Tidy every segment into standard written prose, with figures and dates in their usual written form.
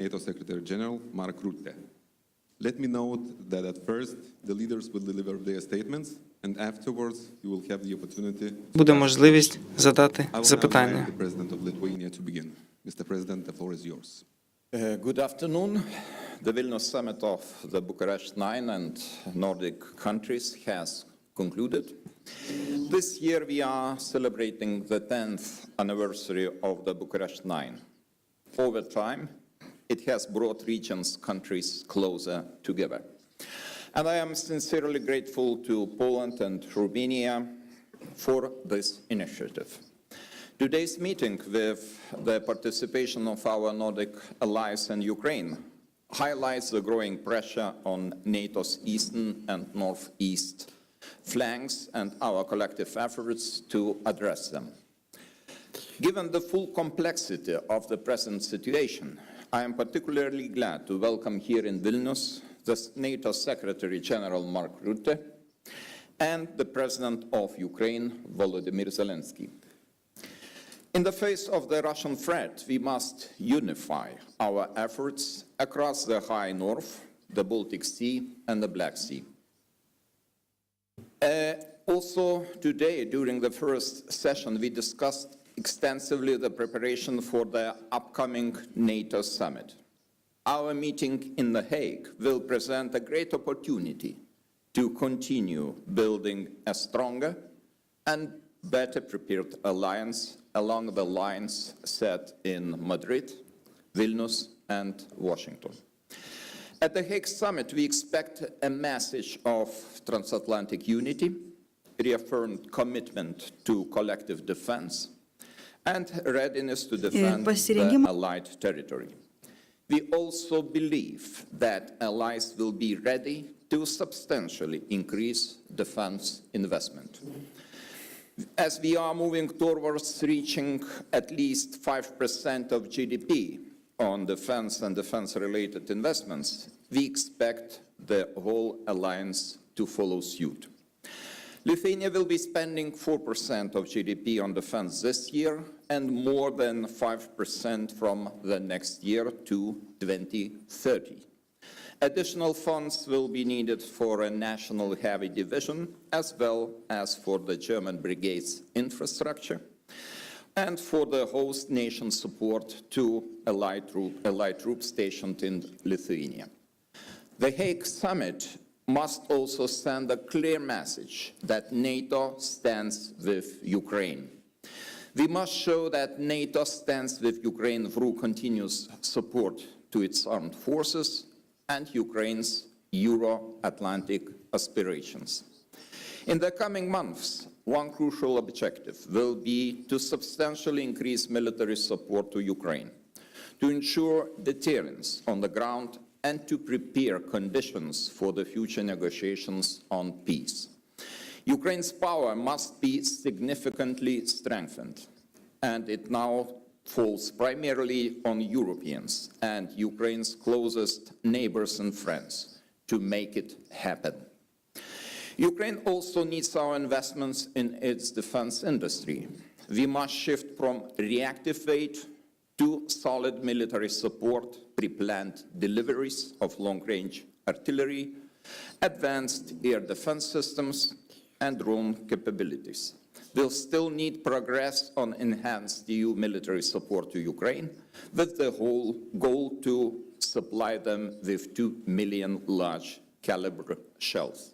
NATO Secretary General Mark Rutte. Let me note that at first the leaders will deliver their statements, and afterwards you will have the opportunity. Буде можливість задати I will now запитання. invite the President of Lithuania to begin. Mr. President, the floor is yours. Good afternoon. The Vilnius summit of the Bucharest 9 and Nordic countries has concluded. This year we are celebrating the 10th anniversary of the Bucharest 9. Over time, it has brought region's countries closer together. And I am sincerely grateful to Poland and Romania for this initiative. Today's meeting, with the participation of our Nordic allies and Ukraine, highlights the growing pressure on NATO's eastern and northeast flanks and our collective efforts to address them. Given the full complexity of the present situation, I am particularly glad to welcome here in Vilnius the NATO Secretary General Mark Rutte and the President of Ukraine, Volodymyr Zelensky. In the face of the Russian threat, we must unify our efforts across the High North, the Baltic Sea, and the Black Sea. Also today, during the first session, we discussed extensively the preparation for the upcoming NATO summit. Our meeting in The Hague will present a great opportunity to continue building a stronger and better prepared alliance along the lines set in Madrid, Vilnius, and Washington. At the Hague summit, we expect a message of transatlantic unity, reaffirmed commitment to collective defense, and readiness to defend the allied territory. We also believe that allies will be ready to substantially increase defense investment. As we are moving towards reaching at least 5% of GDP on defense and defense-related investments, we expect the whole alliance to follow suit. Lithuania will be spending 4% of GDP on defense this year and more than 5% from the next year to 2030. Additional funds will be needed for a national heavy division, as well as for the German brigade's infrastructure, and for the host nation support to allied troops stationed in Lithuania. The Hague summit must also send a clear message that NATO stands with Ukraine. We must show that NATO stands with Ukraine through continuous support to its armed forces and Ukraine's Euro-Atlantic aspirations. In the coming months, one crucial objective will be to substantially increase military support to Ukraine, to ensure deterrence on the ground and to prepare conditions for the future negotiations on peace. Ukraine's power must be significantly strengthened, and it now falls primarily on Europeans and Ukraine's closest neighbors and friends to make it happen. Ukraine also needs our investments in its defense industry. We must shift from reactive aid to solid military support, pre-planned deliveries of long-range artillery, advanced air defense systems, and drone capabilities. We'll still need progress on enhanced EU military support to Ukraine, with the whole goal to supply them with 2 million large caliber shells.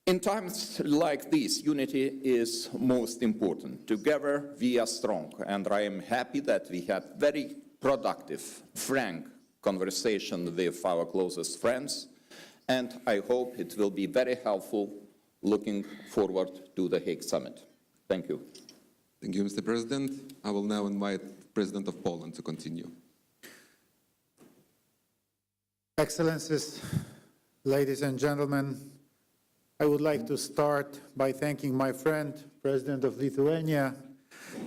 In times like these, unity is most important. Together we are strong, and I am happy that we had very productive, frank conversation with our closest friends, and I hope it will be very helpful looking forward to the Hague summit. Thank you. Thank you, Mr. President. I will now invite the President of Poland to continue. Excellencies, ladies and gentlemen, I would like to start by thanking my friend, President of Lithuania,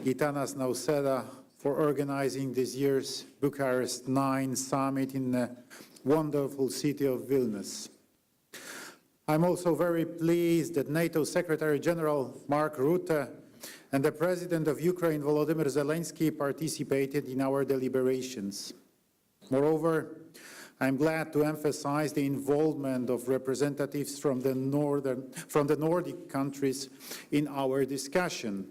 Gitanas Nausėda, for organizing this year's Bucharest 9 summit in the wonderful city of Vilnius. I'm also very pleased that NATO Secretary General Mark Rutte and the President of Ukraine, Volodymyr Zelensky, participated in our deliberations. Moreover, I'm glad to emphasize the involvement of representatives from the Nordic countries in our discussion.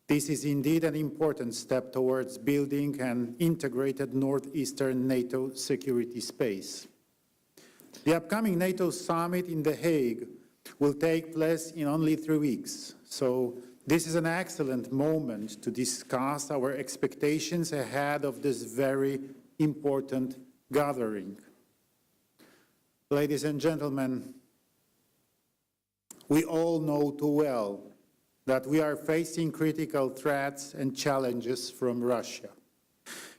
This is indeed an important step towards building an integrated northeastern NATO security space. The upcoming NATO summit in The Hague will take place in only 3 weeks, so this is an excellent moment to discuss our expectations ahead of this very important gathering. Ladies and gentlemen, we all know too well that we are facing critical threats and challenges from Russia.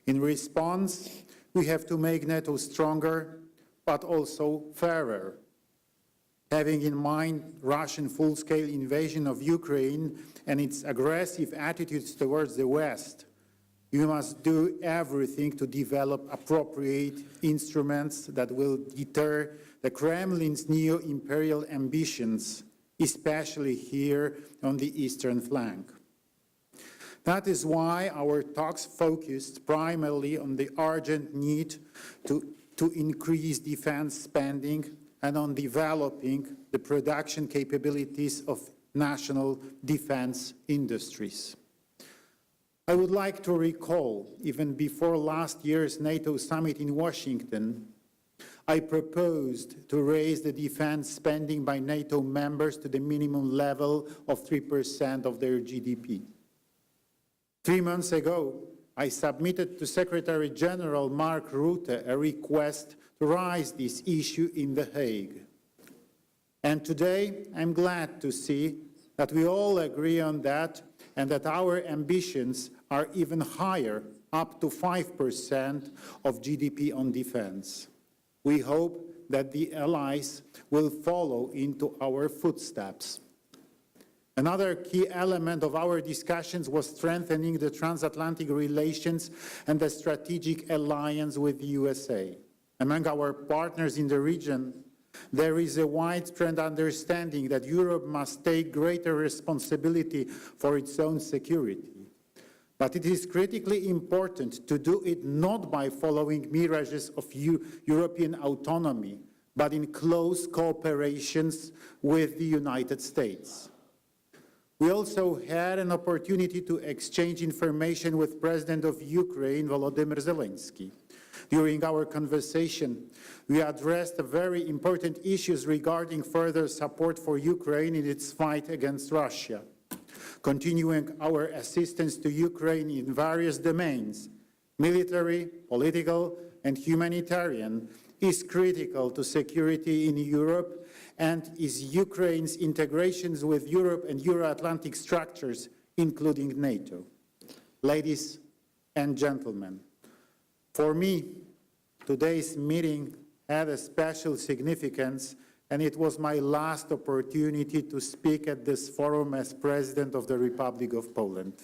In response, we have to make NATO stronger, but also fairer. Having in mind Russian full-scale invasion of Ukraine and its aggressive attitudes towards the West, we must do everything to develop appropriate instruments that will deter the Kremlin's neo-imperial ambitions, especially here on the eastern flank. That is why our talks focused primarily on the urgent need to increase defense spending and on developing the production capabilities of national defense industries. I would like to recall, even before last year's NATO summit in Washington, I proposed to raise the defense spending by NATO members to the minimum level of 3% of their GDP. 3 months ago, I submitted to Secretary General Mark Rutte a request to raise this issue in The Hague. And today, I'm glad to see that we all agree on that and that our ambitions are even higher, up to 5% of GDP on defense. We hope that the allies will follow into our footsteps. Another key element of our discussions was strengthening the transatlantic relations and the strategic alliance with the USA. Among our partners in the region, there is a widespread understanding that Europe must take greater responsibility for its own security. But it is critically important to do it not by following mirages of European autonomy, but in close cooperation with the United States. We also had an opportunity to exchange information with President of Ukraine, Volodymyr Zelensky. During our conversation, we addressed very important issues regarding further support for Ukraine in its fight against Russia. Continuing our assistance to Ukraine in various domains, military, political, and humanitarian, is critical to security in Europe and is Ukraine's integrations with Europe and Euro-Atlantic structures, including NATO. Ladies and gentlemen, for me, today's meeting had a special significance, and it was my last opportunity to speak at this forum as President of the Republic of Poland.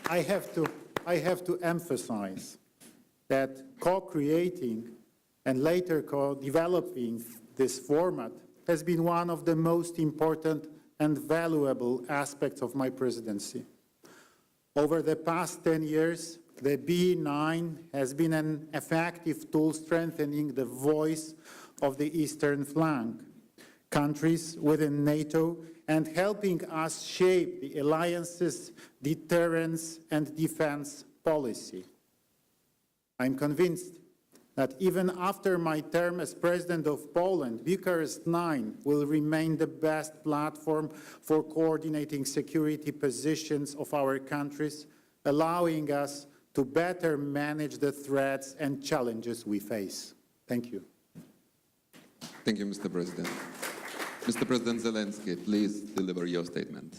I have to emphasize that co-creating and later co-developing this format has been one of the most important and valuable aspects of my presidency. Over the past 10 years, the B9 has been an effective tool strengthening the voice of the eastern flank, countries within NATO, and helping us shape the alliance's deterrence and defense policy. I'm convinced that even after my term as President of Poland, Bucharest 9 will remain the best platform for coordinating security positions of our countries, allowing us to better manage the threats and challenges we face. Thank you. Thank you, Mr. President. Mr. President Zelensky, please deliver your statement.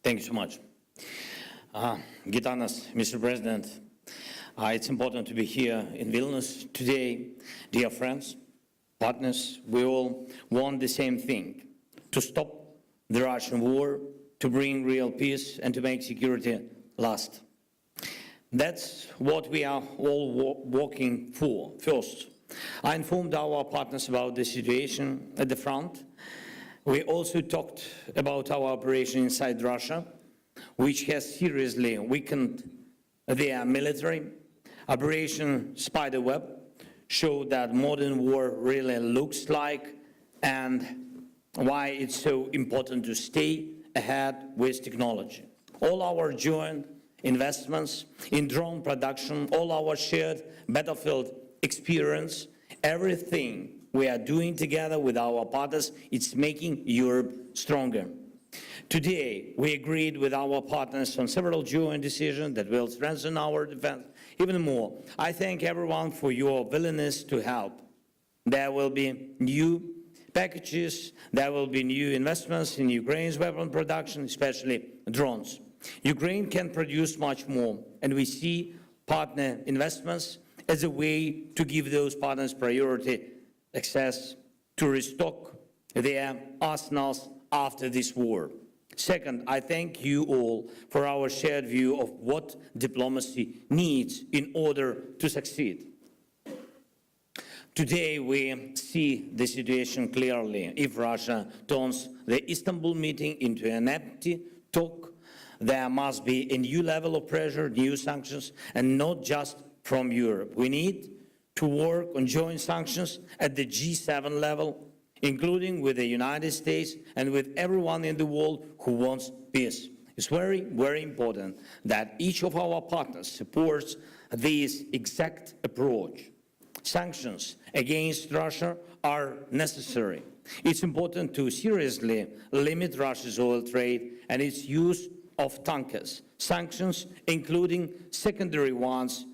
Thank you so much. Gitanas, Mr. President, it's important to be here in Vilnius today. Dear friends, partners, we all want the same thing: to stop the Russian war, to bring real peace, and to make security last. That's what we are all working for. First, I informed our partners about the situation at the front. We also talked about our operation inside Russia, which has seriously weakened their military. Operation Spiderweb showed that modern war really looks like and why it's so important to stay ahead with technology. All our joint investments in drone production, all our shared battlefield experience, everything we are doing together with our partners, it's making Europe stronger. Today, we agreed with our partners on several joint decisions that will strengthen our defense even more. I thank everyone for your willingness to help. There will be new packages, there will be new investments in Ukraine's weapon production, especially drones. Ukraine can produce much more, and we see partner investments as a way to give those partners priority access to restock their arsenals after this war. Second, I thank you all for our shared view of what diplomacy needs in order to succeed. Today, we see the situation clearly. If Russia turns the Istanbul meeting into an empty talk, there must be a new level of pressure, new sanctions, and not just from Europe. We need to work on joint sanctions at the G7 level, including with the United States and with everyone in the world who wants peace. It's very, very important that each of our partners supports this exact approach. Sanctions against Russia are necessary. It's important to seriously limit Russia's oil trade and its use of tankers. Sanctions, including secondary ones,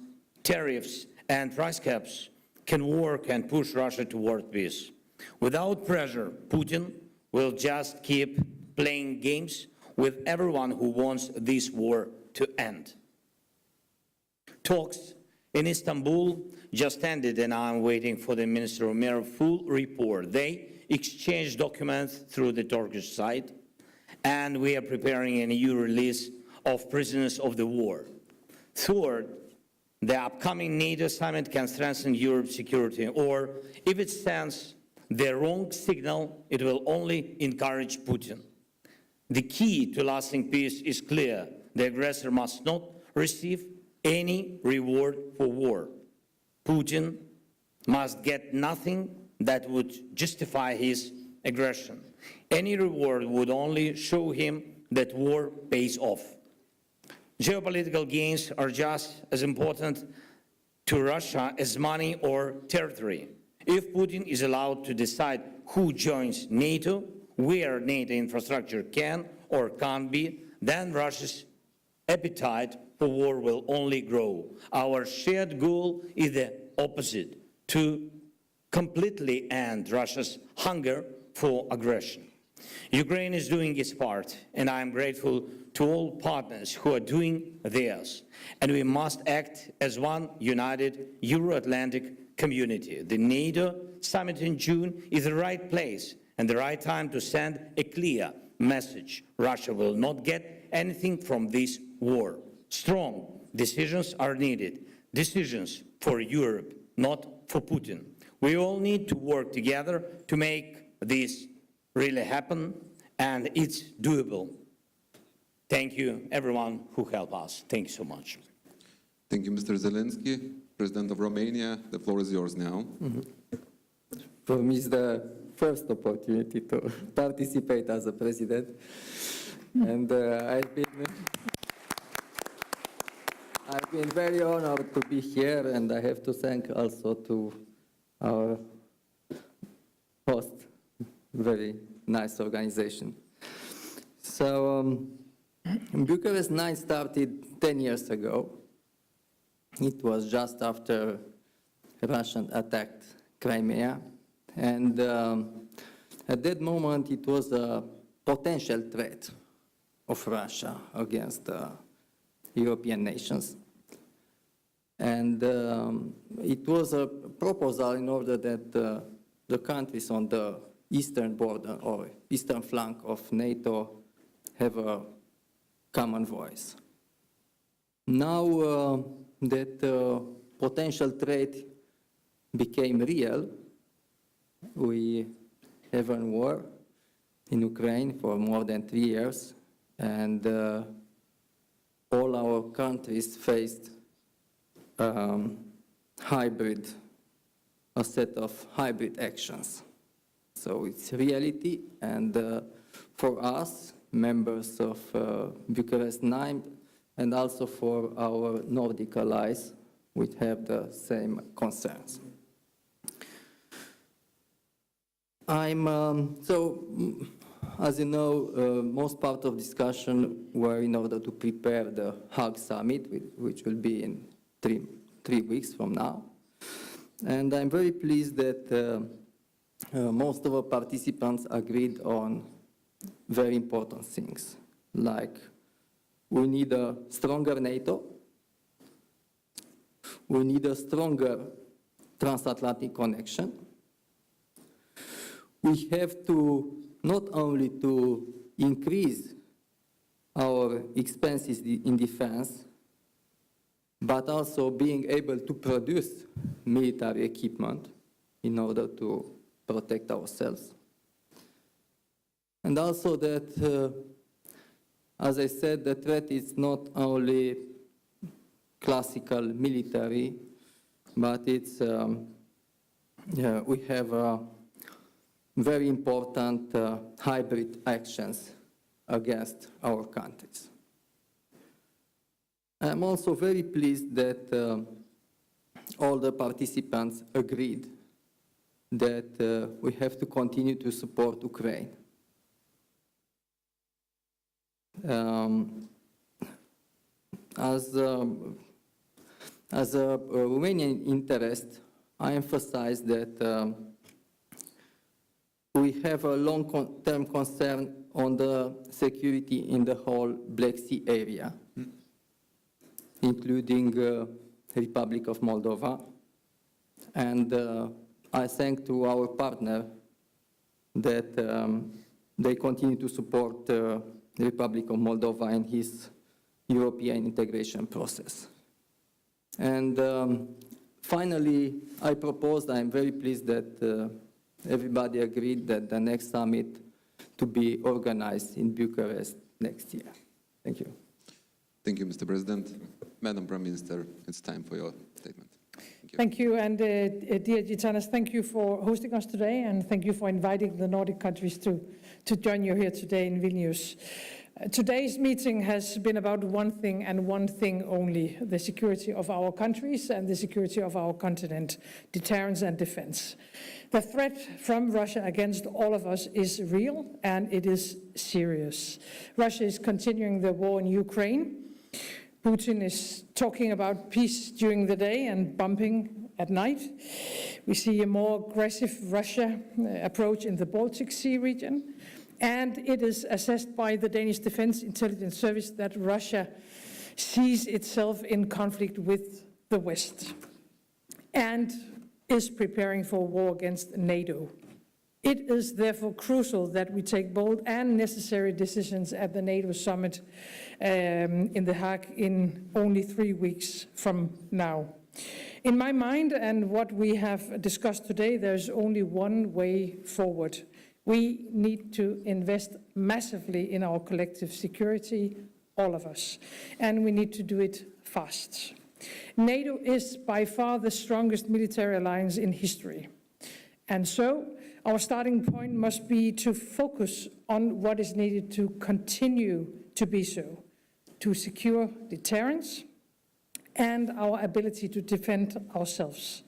tariffs and price caps, can work and push Russia toward peace. Without pressure, Putin will just keep playing games with everyone who wants this war to end. Talks in Istanbul just ended, and I'm waiting for the Minister of Mir full report. They exchanged documents through the Turkish side, and we are preparing a new release of prisoners of the war. Third, the upcoming NATO summit can strengthen Europe's security, or if it sends the wrong signal, it will only encourage Putin. The key to lasting peace is clear. The aggressor must not receive any reward for war. Putin must get nothing that would justify his aggression. Any reward would only show him that war pays off. Geopolitical gains are just as important to Russia as money or territory. If Putin is allowed to decide who joins NATO, where NATO infrastructure can or can't be, then Russia's appetite for war will only grow. Our shared goal is the opposite, to completely end Russia's hunger for aggression. Ukraine is doing its part, and I am grateful to all partners who are doing theirs. And we must act as one united Euro-Atlantic community. The NATO summit in June is the right place and the right time to send a clear message. Russia will not get anything from this war. Strong decisions are needed. Decisions for Europe, not for Putin. We all need to work together to make this really happen, and it's doable. Thank you, everyone who helped us. Thank you so much. Thank you, Mr. Zelensky. President of Romania, the floor is yours now. For me, it's the first opportunity to participate as a president, and I've been very honored to be here, and I have to thank also to our host, very nice organization. So Bucharest 9 started 10 years ago. It was just after Russia attacked Crimea, and at that moment it was a potential threat of Russia against European nations. And it was a proposal in order that the countries on the eastern border or eastern flank of NATO have a common voice. Now that potential threat became real. We have a war in Ukraine for more than 3 years, and all our countries faced a set of hybrid actions. So it's reality, and for us, members of Bucharest 9, and also for our Nordic allies, we have the same concerns. As you know, most part of discussion were in order to prepare the Hague summit, which will be in three weeks from now. And I'm very pleased that most of our participants agreed on very important things, like we need a stronger NATO, we need a stronger transatlantic connection, we have to not only to increase our expenses in defense, but also being able to produce military equipment in order to protect ourselves. And also that, as I said, the threat is not only classical military, but it's, we have very important hybrid actions against our countries. I'm also very pleased that all the participants agreed that we have to continue to support Ukraine. As a Romanian interest, I emphasize that we have a long-term concern on the security in the whole Black Sea area, including Republic of Moldova. And I thank to our partner that they continue to support the Republic of Moldova in his European integration process. And finally, I'm very pleased that everybody agreed that the next summit to be organized in Bucharest next year. Thank you. Thank you, Mr. President. Madam Prime Minister, it's time for your statement. Thank you, and dear Gitanas, thank you for hosting us today, and thank you for inviting the Nordic countries to join you here today in Vilnius. Today's meeting has been about one thing and one thing only: the security of our countries and the security of our continent, deterrence and defense. The threat from Russia against all of us is real, and it is serious. Russia is continuing the war in Ukraine. Putin is talking about peace during the day and bombing at night. We see a more aggressive Russia approach in the Baltic Sea region. And it is assessed by the Danish Defense Intelligence Service that Russia sees itself in conflict with the West and is preparing for war against NATO. It is therefore crucial that we take bold and necessary decisions at the NATO summit in The Hague in only 3 weeks from now. In my mind, and what we have discussed today, there's only one way forward. We need to invest massively in our collective security, all of us, and we need to do it fast. NATO is by far the strongest military alliance in history. And so our starting point must be to focus on what is needed to continue to be so, to secure deterrence and our ability to defend ourselves.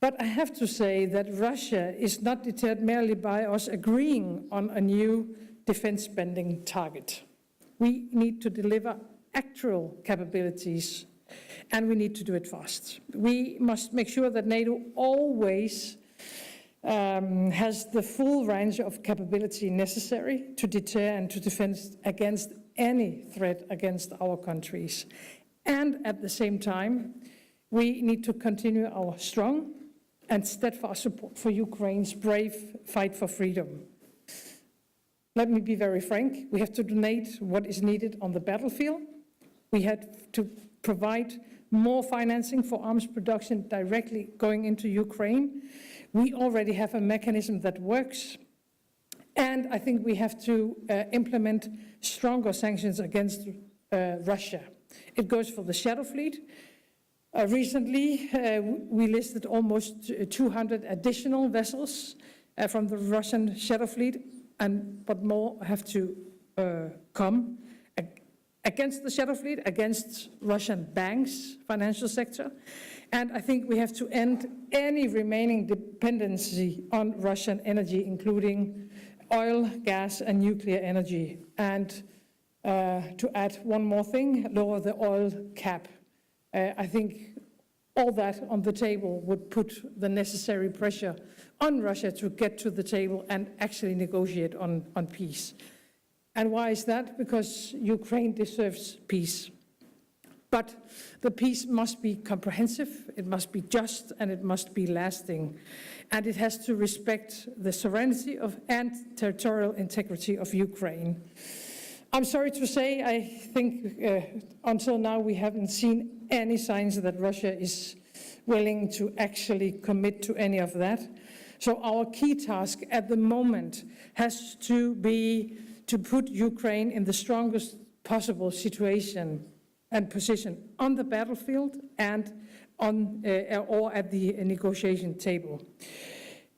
But I have to say that Russia is not deterred merely by us agreeing on a new defense spending target. We need to deliver actual capabilities, and we need to do it fast. We must make sure that NATO always has the full range of capability necessary to deter and to defend against any threat against our countries. And at the same time, we need to continue our strong and steadfast support for Ukraine's brave fight for freedom. Let me be very frank, we have to donate what is needed on the battlefield. We have to provide more financing for arms production directly going into Ukraine. We already have a mechanism that works. And I think we have to implement stronger sanctions against Russia. It goes for the Shadow Fleet. Recently, we listed almost 200 additional vessels from the Russian Shadow Fleet, but more have to come against the Shadow Fleet, against Russian banks, financial sector. And I think we have to end any remaining dependency on Russian energy, including oil, gas, and nuclear energy. And to add one more thing, lower the oil cap. I think all that on the table would put the necessary pressure on Russia to get to the table and actually negotiate on peace. And why is that? Because Ukraine deserves peace. But the peace must be comprehensive, it must be just, and it must be lasting. And it has to respect the sovereignty and territorial integrity of Ukraine. I'm sorry to say, I think until now we haven't seen any signs that Russia is willing to actually commit to any of that. So our key task at the moment has to be to put Ukraine in the strongest possible situation and position on the battlefield and or at the negotiation table.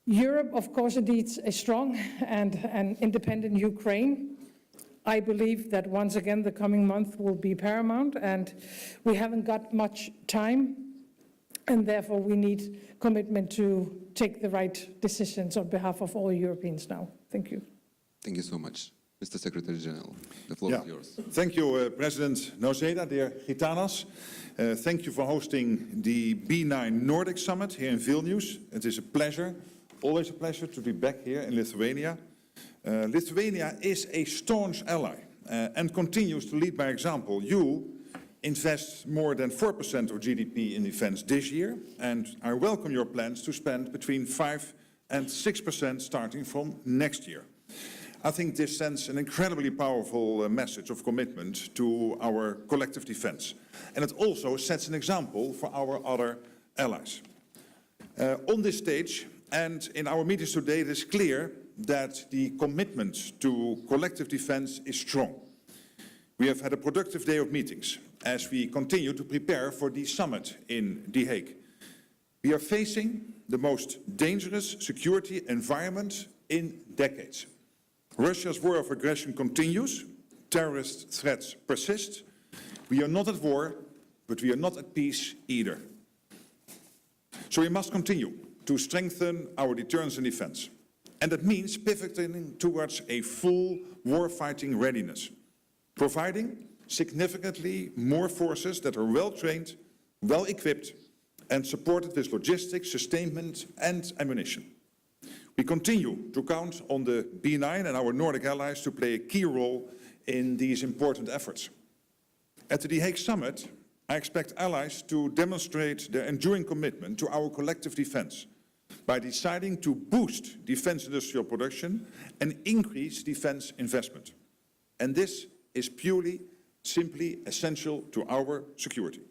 Europe, of course, needs a strong and an independent Ukraine. I believe that once again the coming month will be paramount, and we haven't got much time, and therefore we need commitment to take the right decisions on behalf of all Europeans now. Thank you. Thank you so much. Mr. Secretary General, the floor is yours. Thank you, President Noceda, dear Gitanas. Thank you for hosting the B9 Nordic Summit here in Vilnius. It is a pleasure, always a pleasure to be back here in Lithuania. Lithuania is a staunch ally and continues to lead by example. You invest more than 4% of GDP in defense this year, and I welcome your plans to spend between 5 and 6% starting from next year. I think this sends an incredibly powerful message of commitment to our collective defense. And it also sets an example for our other allies. On this stage and in our meetings today, it is clear that the commitment to collective defense is strong. We have had a productive day of meetings as we continue to prepare for the summit in The Hague. We are facing the most dangerous security environment in decades. Russia's war of aggression continues, terrorist threats persist. We are not at war, but we are not at peace either. So we must continue to strengthen our deterrence and defense. And that means pivoting towards a full war-fighting readiness, providing significantly more forces that are well-trained, well-equipped, and supported with logistics, sustainment, and ammunition. We continue to count on the B9 and our Nordic allies to play a key role in these important efforts. At the The Hague Summit, I expect allies to demonstrate their enduring commitment to our collective defense by deciding to boost defense industrial production and increase defense investment. And this is purely, simply essential to our security.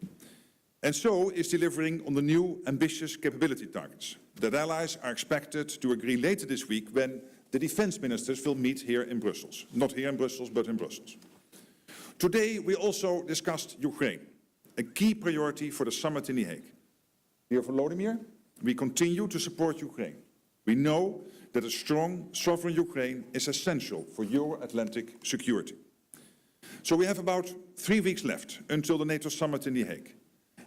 And so is delivering on the new ambitious capability targets that allies are expected to agree later this week when the defense ministers will meet here in Brussels. Not here in Brussels, but in Brussels. Today, we also discussed Ukraine, a key priority for the summit in The Hague. Dear Volodymyr, we continue to support Ukraine. We know that a strong, sovereign Ukraine is essential for Euro-Atlantic security. So we have about 3 weeks left until the NATO summit in The Hague.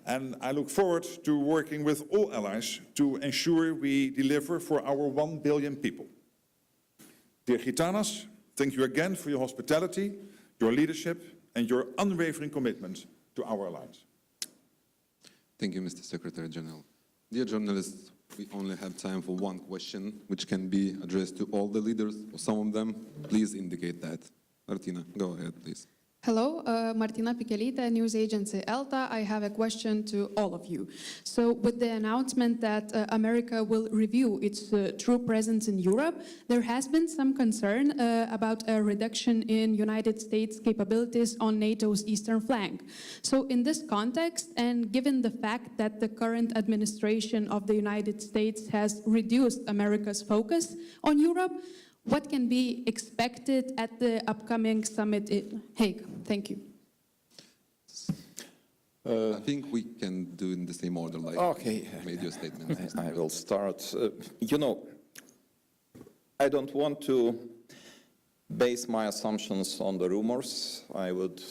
And I look forward to working with all allies to ensure we deliver for our 1 billion people. Dear Gitanas, thank you again for your hospitality, your leadership, and your unwavering commitment to our alliance. Thank you, Mr. Secretary General. Dear journalists, we only have time for one question, which can be addressed to all the leaders, or some of them. Please indicate that. Martina, go ahead, please. Hello, Martina Pikelytė, news agency ELTA. I have a question to all of you. So with the announcement that America will review its true presence in Europe, there has been some concern about a reduction in United States capabilities on NATO's eastern flank. So in this context, and given the fact that the current administration of the United States has reduced America's focus on Europe, what can be expected at the upcoming summit in Hague? Thank you. I think we can do in the same order, like Okay. made your statement. I will start. I don't want to base my assumptions on the rumors. I would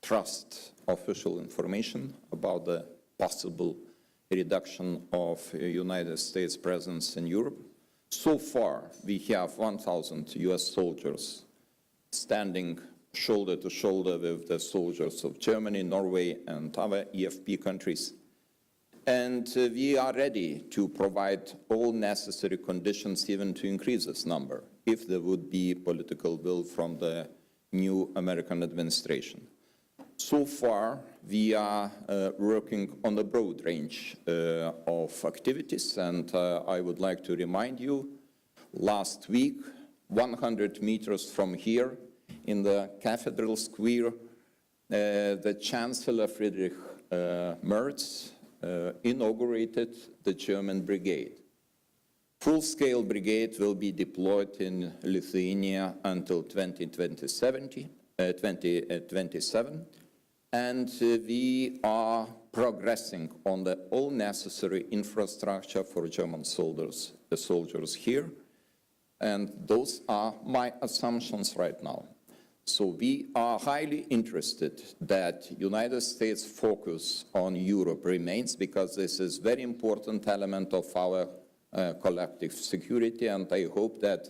trust official information about the possible reduction of United States presence in Europe. So far, we have 1,000 US soldiers standing shoulder to shoulder with the soldiers of Germany, Norway, and other EFP countries. And we are ready to provide all necessary conditions even to increase this number, if there would be political will from the new American administration. So far, we are working on a broad range of activities, and I would like to remind you, last week, 100 meters from here, in the Cathedral Square, the Chancellor Friedrich Merz inaugurated the German brigade. Full-scale brigade will be deployed in Lithuania until 2027, and we are progressing on the all necessary infrastructure for German soldiers, the soldiers here, and those are my assumptions right now. So we are highly interested that United States focus on Europe remains, because this is very important element of our collective security, and I hope that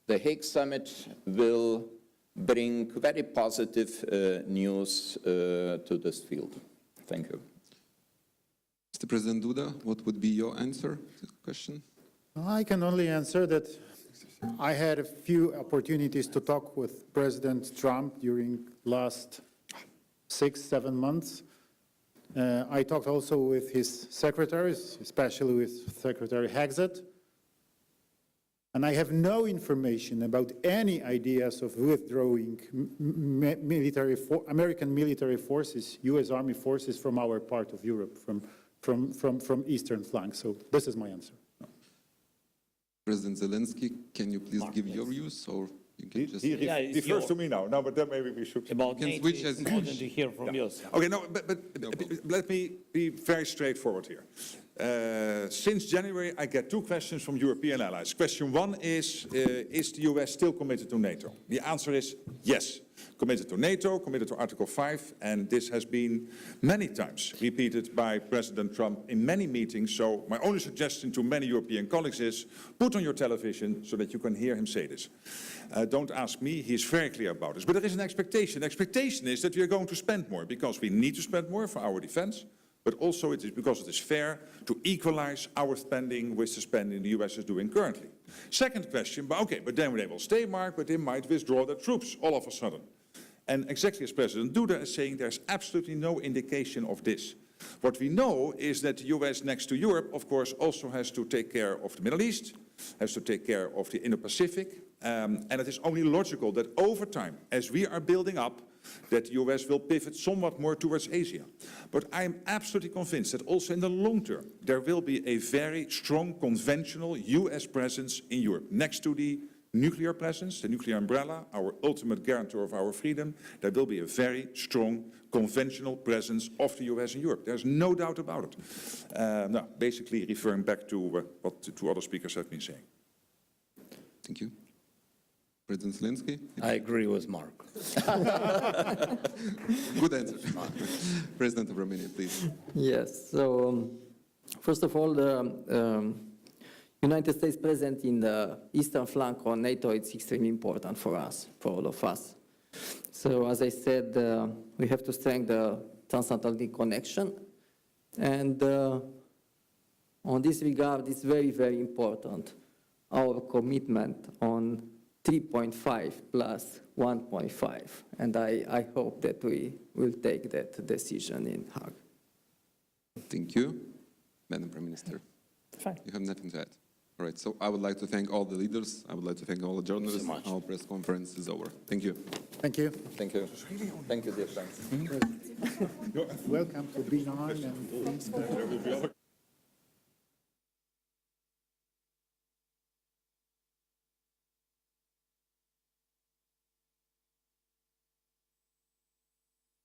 the Hague Summit will bring very positive news to this field. Thank you. Mr. President Duda, what would be your answer to the question? I can only answer that I had a few opportunities to talk with President Trump during last 6-7 months. I talked also with his secretaries, especially with Secretary Hexet. And I have no information about any ideas of withdrawing American military forces, US Army forces from our part of Europe, from eastern flank. So this is my answer. President Zelensky, can you please give your views, or you can just... He Yeah, it's refers your- to me now. No, but then maybe we should... About can NATO, switch it's as- important to hear from you. Okay, no, but let me be very straightforward here. Since January, I get 2 questions from European allies. Question 1 is the US still committed to NATO? The answer is yes. Committed to NATO, committed to Article 5, and this has been many times repeated by President Trump in many meetings. So my only suggestion to many European colleagues is put on your television so that you can hear him say this. Don't ask me, he's very clear about this. But there is an expectation. The expectation is that we are going to spend more, because we need to spend more for our defense, but also it is because it is fair to equalize our spending with the spending the US is doing currently. Second question, but then they will stay, Mark, but they might withdraw their troops all of a sudden. And exactly as President Duda is saying, there's absolutely no indication of this. What we know is that the US, next to Europe, of course, also has to take care of the Middle East, has to take care of the Indo-Pacific, and it is only logical that over time, as we are building up, that the US will pivot somewhat more towards Asia. But I am absolutely convinced that also in the long term, there will be a very strong conventional US presence in Europe, next to the nuclear presence, the nuclear umbrella, our ultimate guarantor of our freedom. There will be a very strong conventional presence of the US in Europe. There's no doubt about it. Now, basically referring back to what the 2 other speakers have been saying. Thank you. President Zelensky? I agree with Mark. Good answer. President of Romania, please. Yes, so first of all, the United States presence in the eastern flank of NATO is extremely important for us, for all of us. So as I said, we have to strengthen the transatlantic connection. And on this regard, it's very, very important, our commitment on 3.5 plus 1.5. And I hope that we will take that decision in Hague. Thank you. Madam Prime Minister, Fine. you have nothing to add. All right, so I would like to thank all the leaders. I would like to thank all the journalists. much. Our press conference is over. Thank you. Thank you. Thank you. Thank you, dear friends. Welcome to B9 and